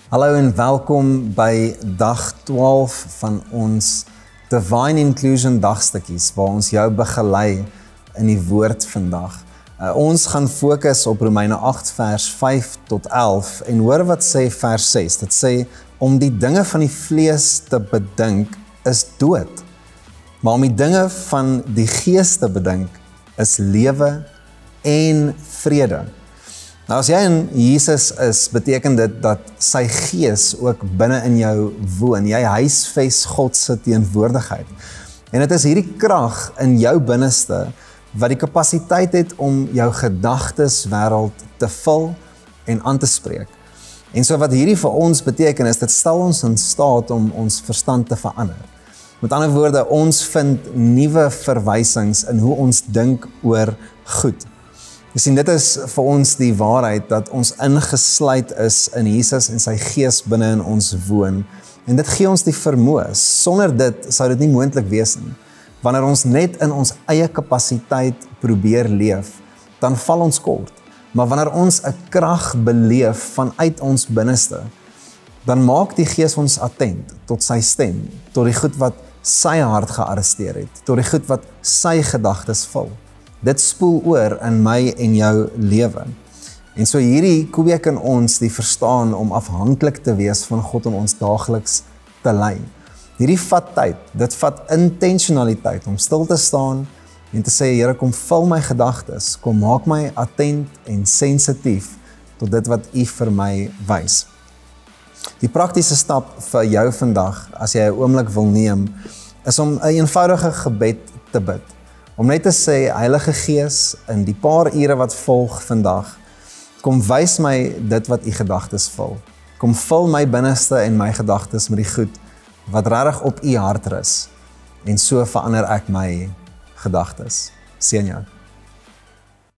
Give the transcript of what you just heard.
Hallo en welkom by dag 12 van ons Divine Inclusion dagstukkies waar ons jou begelei in die woord vandag. Ons gaan fokus op Romeine 8 vers 5 tot 11 en hoor wat sê vers 6. Dit sê, om die dinge van die vlees te bedink is dood, maar om die dinge van die gees te bedink is lewe en vrede. Nou as jy in Jesus is, beteken dit dat sy gees ook binne in jou woon. Jy huisves God se teenwoordigheid. En dit is hierdie krag in jou binneste wat die kapasiteit het om jou gedagteswêreld te vul en aan te spreek. En so wat hierdie vir ons beteken is, dit stel ons in staat om ons verstand te verander. Met ander woorde, ons vind nuwe verwysings in hoe ons dink oor goed. Jy sien, dit is vir ons die waarheid dat ons ingesluit is in Jesus en sy gees binne in ons woon. En dit gee ons die vermoë. Sonder dit sou dit nie moontlik wees nie. Wanneer ons net in ons eie kapasiteit probeer leef, dan val ons kort. Maar wanneer ons 'n krag beleef vanuit ons binneste, dan maak die gees ons attent tot sy stem, tot die goed wat sy hart gearresteer het, tot die goed wat sy gedagtes vul. Dit spoel oor in my en jou lewe. En so hierdie kweek in ons die verstaan om afhanklik te wees van God om ons daagliks te lei. Hierdie vat tyd, dit vat intentionaliteit om stil te staan en te sê, Here, kom vul my gedagtes, kom maak my attent en sensitief tot dit wat U vir my wys. Die praktiese stap vir jou vandag, as jy 'n oomblik wil neem, is om 'n eenvoudige gebed te bid. Om net te sê, Heilige Gees, in die paar ure wat volg vandag, kom wys my dit wat U gedagtes vul. Kom vul my binneste en my gedagtes met die goed wat regtig op U hart rus. En so verander ek my gedagtes. Seën jou.